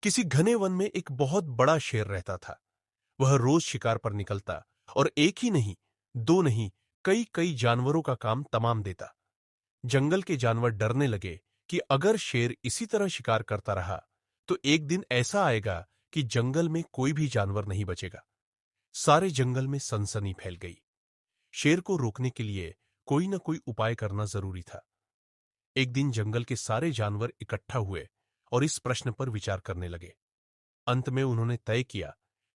किसी घने वन में एक बहुत बड़ा शेर रहता था। वह रोज शिकार पर निकलता और एक ही नहीं, दो नहीं, कई कई जानवरों का काम तमाम देता। जंगल के जानवर डरने लगे कि अगर शेर इसी तरह शिकार करता रहा तो एक दिन ऐसा आएगा कि जंगल में कोई भी जानवर नहीं बचेगा। सारे जंगल में सनसनी फैल गई। शेर को रोकने के लिए कोई न कोई उपाय करना जरूरी था। एक दिन जंगल के सारे जानवर इकट्ठा हुए और इस प्रश्न पर विचार करने लगे। अंत में उन्होंने तय किया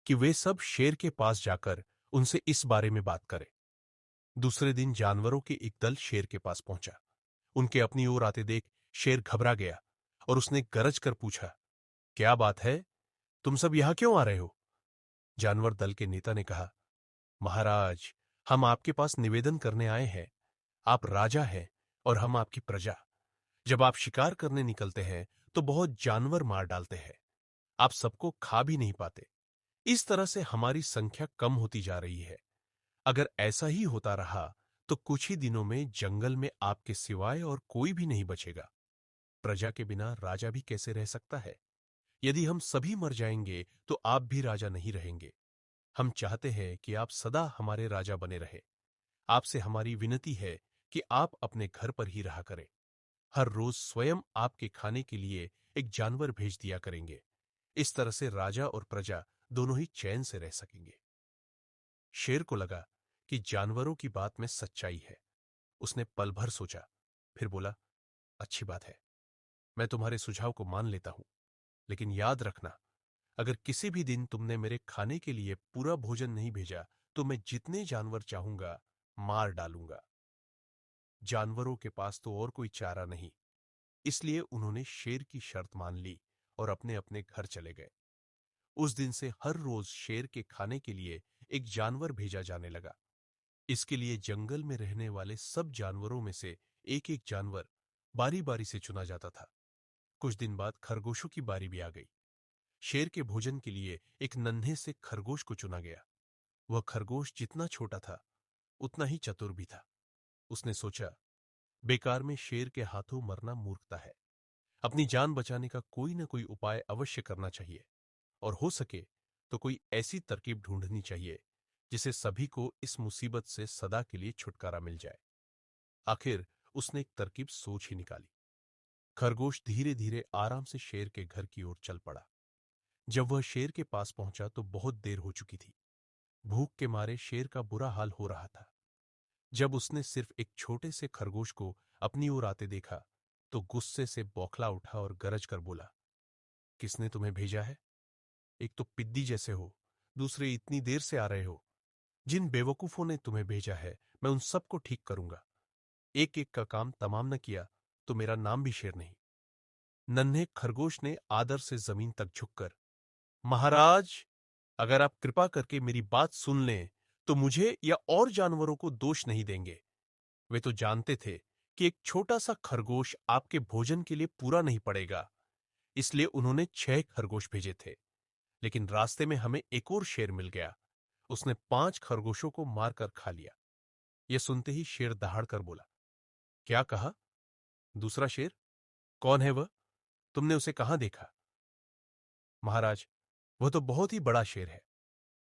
कि वे सब शेर के पास जाकर उनसे इस बारे में बात करें। दूसरे दिन जानवरों के एक दल शेर के पास पहुंचा। उनके अपनी ओर आते देख शेर घबरा गया और उसने गरज कर पूछा, क्या बात है? तुम सब यहां क्यों आ रहे हो? जानवर दल के नेता ने कहा, महाराज, हम आपके पास निवेदन करने आए हैं। आप राजा हैं और हम आपकी प्रजा। जब आप शिकार करने निकलते हैं तो बहुत जानवर मार डालते हैं। आप सबको खा भी नहीं पाते। इस तरह से हमारी संख्या कम होती जा रही है। अगर ऐसा ही होता रहा तो कुछ ही दिनों में जंगल में आपके सिवाय और कोई भी नहीं बचेगा। प्रजा के बिना राजा भी कैसे रह सकता है? यदि हम सभी मर जाएंगे तो आप भी राजा नहीं रहेंगे। हम चाहते हैं कि आप सदा हमारे राजा बने रहे। आपसे हमारी विनती है कि आप अपने घर पर ही रहा करें। हर रोज स्वयं आपके खाने के लिए एक जानवर भेज दिया करेंगे। इस तरह से राजा और प्रजा दोनों ही चैन से रह सकेंगे। शेर को लगा कि जानवरों की बात में सच्चाई है। उसने पल भर सोचा, फिर बोला, अच्छी बात है, मैं तुम्हारे सुझाव को मान लेता हूं। लेकिन याद रखना, अगर किसी भी दिन तुमने मेरे खाने के लिए पूरा भोजन नहीं भेजा तो मैं जितने जानवर चाहूंगा मार डालूंगा। जानवरों के पास तो और कोई चारा नहीं, इसलिए उन्होंने शेर की शर्त मान ली और अपने अपने घर चले गए। उस दिन से हर रोज शेर के खाने के लिए एक जानवर भेजा जाने लगा। इसके लिए जंगल में रहने वाले सब जानवरों में से एक एक जानवर बारी बारी से चुना जाता था। कुछ दिन बाद खरगोशों की बारी भी आ गई। शेर के भोजन के लिए एक नन्हे से खरगोश को चुना गया। वह खरगोश जितना छोटा था उतना ही चतुर भी था। उसने सोचा, बेकार में शेर के हाथों मरना मूर्खता है। अपनी जान बचाने का कोई न कोई उपाय अवश्य करना चाहिए और हो सके तो कोई ऐसी तरकीब ढूंढनी चाहिए जिसे सभी को इस मुसीबत से सदा के लिए छुटकारा मिल जाए। आखिर उसने एक तरकीब सोच ही निकाली। खरगोश धीरे धीरे आराम से शेर के घर की ओर चल पड़ा। जब वह शेर के पास पहुंचा तो बहुत देर हो चुकी थी। भूख के मारे शेर का बुरा हाल हो रहा था। जब उसने सिर्फ एक छोटे से खरगोश को अपनी ओर आते देखा तो गुस्से से बौखला उठा और गरज कर बोला, किसने तुम्हें भेजा है? एक तो पिद्दी जैसे हो, दूसरे इतनी देर से आ रहे हो। जिन बेवकूफों ने तुम्हें भेजा है मैं उन सबको ठीक करूंगा। एक एक का काम तमाम न किया तो मेरा नाम भी शेर नहीं। नन्हे खरगोश ने आदर से जमीन तक झुककर, महाराज, अगर आप कृपा करके मेरी बात सुन लें तो मुझे या और जानवरों को दोष नहीं देंगे। वे तो जानते थे कि एक छोटा सा खरगोश आपके भोजन के लिए पूरा नहीं पड़ेगा, इसलिए उन्होंने 6 खरगोश भेजे थे। लेकिन रास्ते में हमें एक और शेर मिल गया। उसने 5 खरगोशों को मारकर खा लिया। यह सुनते ही शेर दहाड़ कर बोला, क्या कहा? दूसरा शेर? कौन है वह? तुमने उसे कहां देखा? महाराज, वह तो बहुत ही बड़ा शेर है।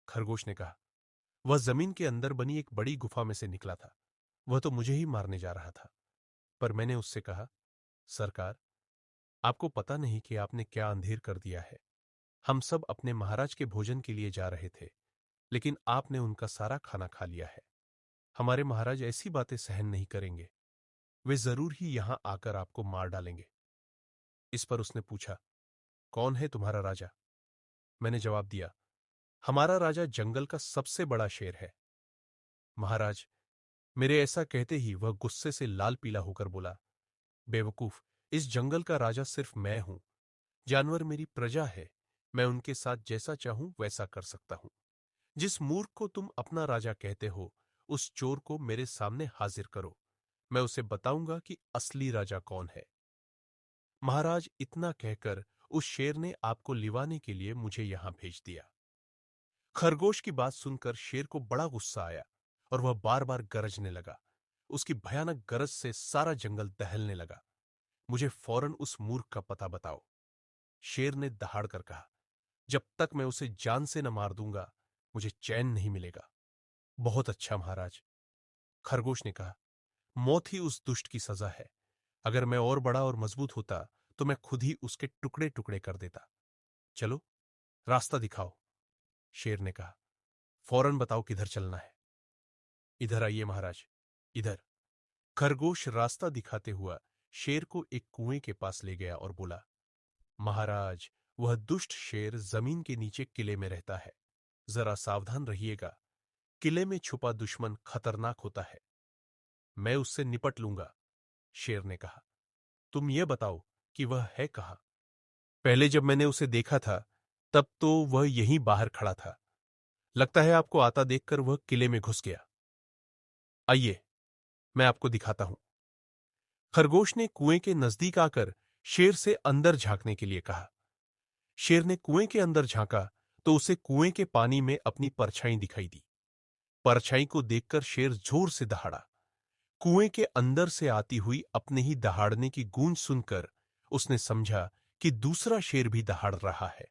खरगोश ने कहा, वह जमीन के अंदर बनी एक बड़ी गुफा में से निकला था। वह तो मुझे ही मारने जा रहा था, पर मैंने उससे कहा, सरकार, आपको पता नहीं कि आपने क्या अंधेर कर दिया है। हम सब अपने महाराज के भोजन के लिए जा रहे थे, लेकिन आपने उनका सारा खाना खा लिया है। हमारे महाराज ऐसी बातें सहन नहीं करेंगे। वे जरूर ही यहां आकर आपको मार डालेंगे। इस पर उसने पूछा, कौन है तुम्हारा राजा? मैंने जवाब दिया, हमारा राजा जंगल का सबसे बड़ा शेर है। महाराज, मेरे ऐसा कहते ही वह गुस्से से लाल पीला होकर बोला, बेवकूफ, इस जंगल का राजा सिर्फ मैं हूं। जानवर मेरी प्रजा है। मैं उनके साथ जैसा चाहूं वैसा कर सकता हूं। जिस मूर्ख को तुम अपना राजा कहते हो उस चोर को मेरे सामने हाजिर करो। मैं उसे बताऊंगा कि असली राजा कौन है। महाराज, इतना कहकर उस शेर ने आपको लिवाने के लिए मुझे यहां भेज दिया। खरगोश की बात सुनकर शेर को बड़ा गुस्सा आया और वह बार बार गरजने लगा। उसकी भयानक गरज से सारा जंगल दहलने लगा। मुझे फौरन उस मूर्ख का पता बताओ। शेर ने दहाड़ कर कहा। जब तक मैं उसे जान से न मार दूंगा, मुझे चैन नहीं मिलेगा। बहुत अच्छा महाराज, खरगोश ने कहा। मौत ही उस दुष्ट की सजा है। अगर मैं और बड़ा और मजबूत होता तो मैं खुद ही उसके टुकड़े टुकड़े कर देता। चलो, रास्ता दिखाओ, शेर ने कहा। फौरन बताओ किधर चलना है। इधर आइए महाराज, इधर। खरगोश रास्ता दिखाते हुआ शेर को एक कुएं के पास ले गया और बोला, महाराज, वह दुष्ट शेर जमीन के नीचे किले में रहता है। जरा सावधान रहिएगा। किले में छुपा दुश्मन खतरनाक होता है। मैं उससे निपट लूंगा, शेर ने कहा। तुम ये बताओ कि वह है कहां? पहले जब मैंने उसे देखा था, तब तो वह यहीं बाहर खड़ा था। लगता है आपको आता देखकर वह किले में घुस गया। आइए, मैं आपको दिखाता हूं। खरगोश ने कुएं के नजदीक आकर शेर से अंदर झांकने के लिए कहा। शेर ने कुएं के अंदर झांका तो उसे कुएं के पानी में अपनी परछाई दिखाई दी। परछाई को देखकर शेर जोर से दहाड़ा। कुएं के अंदर से आती हुई अपने ही दहाड़ने की गूंज सुनकर उसने समझा कि दूसरा शेर भी दहाड़ रहा है।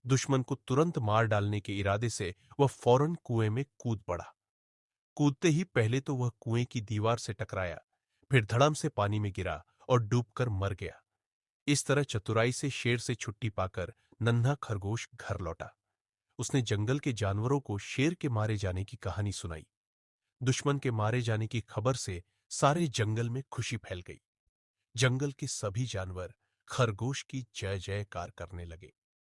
दुश्मन को तुरंत मार डालने के इरादे से वह फौरन कुएं में कूद पड़ा। कूदते ही पहले तो वह कुएं की दीवार से टकराया, फिर धड़म से पानी में गिरा और डूबकर मर गया। इस तरह चतुराई से शेर से छुट्टी पाकर नन्हा खरगोश घर लौटा। उसने जंगल के जानवरों को शेर के मारे जाने की कहानी सुनाई। दुश्मन के मारे जाने की खबर से सारे जंगल में खुशी फैल गई। जंगल के सभी जानवर खरगोश की जय जयकार करने लगे।